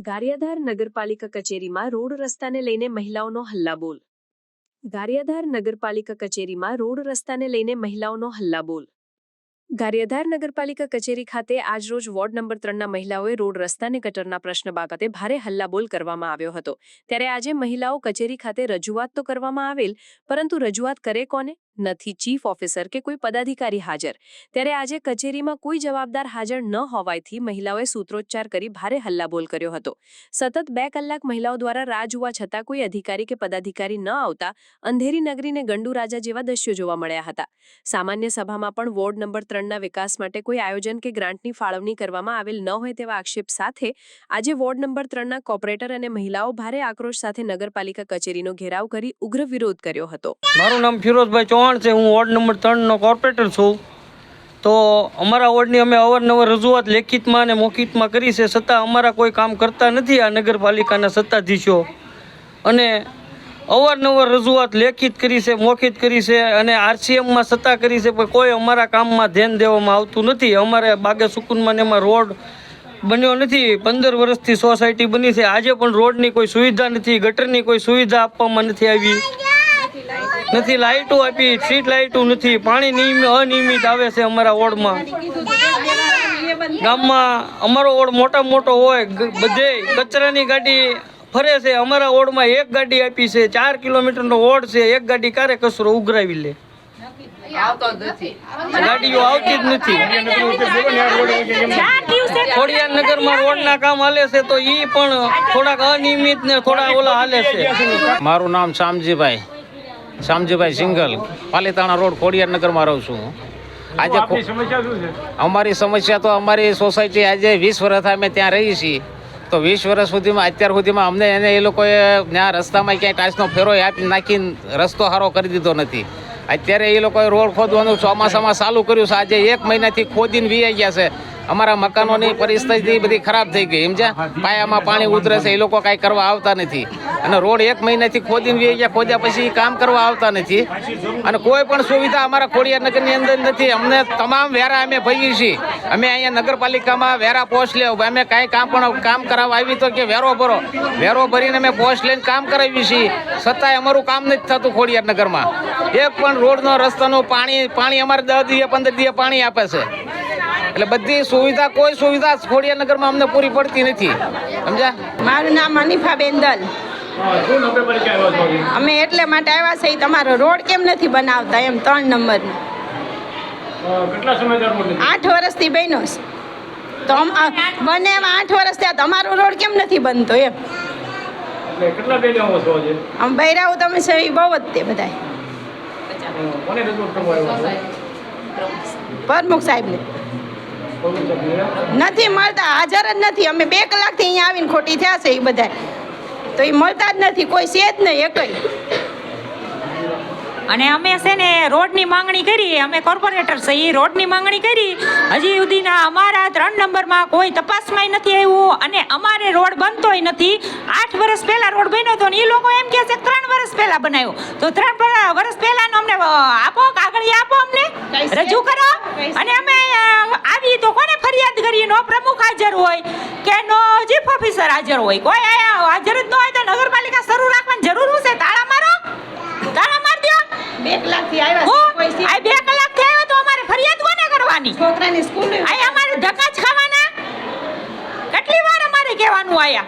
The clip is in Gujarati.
ગારિયાધાર નગરપાલિકા કચેરીમાં રોડ રસ્તાને લઈને મહિલાઓનો હલ્લાબોલ. ગારિયાધાર નગરપાલિકા કચેરીમાં રોડ રસ્તાને લઈને મહિલાઓનો હલ્લાબોલ. ગારિયાધાર નગરપાલિકા કચેરી ખાતે આજરોજ વોર્ડ નંબર 3ના મહિલાઓએ રોડ રસ્તાને ગટરના પ્રશ્ન બાબતે ભારે હલ્લાબોલ કરવામાં આવ્યો હતો. ત્યારે આજે મહિલાઓ કચેરી ખાતે રજૂઆત તો કરવામાં આવેલ, પરંતુ રજૂઆત કરે કોને? નથી ચીફ ઓફિસર કે કોઈ પદાધિકારી હાજર. ત્યારે આજે કચેરીમાં કોઈ જવાબદાર હાજર ન હોવાથી મહિલાઓએ સૂત્રોચ્ચાર કરી ભારે હલ્લાબોલ કર્યો હતો. સતત 2 કલાક મહિલાઓ દ્વારા રાહ જોવા છતાં કોઈ અધિકારી કે પદાધિકારી ન આવતા અંધેરી નગરીને ગંડુ રાજા જેવા દ્રશ્યો જોવા મળ્યા હતા. સામાન્ય સભામાં પણ વોર્ડ નંબર 3ના વિકાસ માટે કોઈ આયોજન કે ગ્રાન્ટની ફાળવણી કરવામાં આવેલ ન હોય તેવા આક્ષેપ સાથે આજે વોર્ડ નંબર 3ના કોર્પોરેટર અને મહિલાઓ ભારે આક્રોશ સાથે નગરપાલિકા કચેરીનો ઘેરાવ કરી ઉગ્ર વિરોધ કર્યો હતો. મારું નામ ફિરોઝભાઈ ચૌહાણ છે. હું વોર્ડ નંબર 3નો કોર્પોરેટર છું. તો અમારા વોર્ડની અમે અવારનવાર રજૂઆત લેખિતમાં અને મૌખિકમાં કરી છે, છતાં અમારા કોઈ કામ કરતા નથી આ નગરપાલિકાના સત્તાધીશો. અને અવારનવાર રજૂઆત લેખિત કરી છે, મૌખિક કરી છે અને આરસીએમમાં સત્તા કરી છે, પણ કોઈ અમારા કામમાં ધ્યાન દેવામાં આવતું નથી. અમારે બાગે સુકુનમાં એમાં રોડ બન્યો નથી. 15 વર્ષથી સોસાયટી બની છે, આજે પણ રોડની કોઈ સુવિધા નથી, ગટરની કોઈ સુવિધા આપવામાં નથી આવી, નથી લાઇટો આપી, સ્ટ્રીટ લાઇટો નથી, પાણી અનિયમિત આવે છે અમારા વોર્ડમાં. ગામમાં અમારો વોર્ડ મોટો હોય, બધે કચરાની ગાડી ફરે છે. અમારા વોર્ડમાં એક ગાડી આપી છે, 4 કિલોમીટરનો વોર્ડ છે, એક ગાડી ક્યારે કચરો ઉઘરાવી લે? ગાડીઓ આવતી જ નથી. ખોડિયાર નગરમાં રોડના કામ હાલે છે, તો એ પણ થોડાક અનિયમિત ને થોડા ઓલા હાલે છે. મારું નામ શામજીભાઈ સિંગલ, પાલીતાણા રોડ, ખોડિયાર નગરમાં રહું છું. આજે અમારી સમસ્યા તો અમારી સોસાયટી આજે 20 વર્ષ અમે ત્યાં રહી છીએ. તો 20 વર્ષ સુધીમાં અત્યાર સુધીમાં અમને એ લોકોએ ત્યાં રસ્તામાં ક્યાંય ટાઈસનો ફેરો આપી નાખીને રસ્તો સારો કરી દીધો નથી. અત્યારે એ લોકોએ રોડ ખોદવાનું ચોમાસામાં ચાલુ કર્યું છે. આજે 1 મહિનાથી ખોદીને વી ગયા છે. અમારા મકાનોની પરિસ્થિતિ બધી ખરાબ થઈ ગઈ. સમજ્યા? પાયામાં પાણી ઉતરે છે, એ લોકો કાંઈ કરવા આવતા નથી. અને રોડ 1 મહિનાથી ખોદીને વી ગયા, ખોદ્યા પછી કામ કરવા આવતા નથી. અને કોઈ પણ સુવિધા અમારા ખોડિયાર નગરની અંદર નથી. અમને તમામ વેરા અમે ભરીએ છીએ. અમે અહીંયા નગરપાલિકામાં વેરા પોસ્ટ લેવું, અમે કાંઈ કામ કરાવવા આવી તો કે વેરો ભરો. વેરો ભરીને અમે પોસ્ટ લઈને કામ કરાવીએ છીએ, છતાંય અમારું કામ નથી થતું ખોડિયાર નગરમાં. એક પણ રોડનો રસ્તાનું પાણી અમારે 10 દિવસે 15 દિવસે પાણી આપે છે. એટલે બધી સુવિધા, કોઈ સુવિધા ખોડિયાર નગરમાં અમને પૂરી પડતી નથી. સમજ્યા? મારું નામ અનીફાબેન દલ. અમે એટલે માટે આવ્યા છે, તમારો રોડ કેમ નથી બનાવતા એમ 3 નંબર. 8 વર્ષથી બન્યો છે, તો બને એમાં 8 વર્ષ થયા, તમારો રોડ કેમ નથી બનતો એમ. આમ બૈરાઓ તમે છે એ બહુ જ તે બધા પ્રમુખ સાહેબને નથી મળતા, હાજર જ નથી. અમે 2 કલાકથી અહીંયા આવીને ખોટી થયા છે એ બધા, તો એ મળતા જ નથી, કોઈ છે જ નહીં એકય. અને અમે છે ને રોડની માંગણી કરી, અમે કોર્પોરેટર છે, એ રોડની માંગણી કરી. હજી સુધીના અમારા 3 નંબરમાં કોઈ તપાસમાંય નથી આવ્યું અને અમારે રોડ બનતોય નથી. 8 વર્ષ પહેલા રોડ બન્યો હતો ને એ લોકો એમ કહે છે કે 3 વર્ષ પહેલા બનાવ્યો. તો 3 વર્ષ પહેલાનો અમને આપો, કાગળ આપો, અમને રજૂ કરો. અને અમે આવી તો કોને ફરિયાદ કરીએ? નો પ્રમુખ હાજર હોય કે નો ચીફ ઓફિસર હાજર હોય, કોઈ હાજર જ ન હોય તો નગરપાલિકા શરૂ રાખવાની જરૂર છે? તાળા મારો, તાળા માર દો. 2 કલાકથી આવ્યા છે, 2 કલાકથી આવ્યો તો અમારે ફરિયાદ કોને કરવાની? છોકરાની સ્કૂલ અમારે ધક્કા જ ખાવાના? કેટલી વાર અમારે કહેવાનું આયા?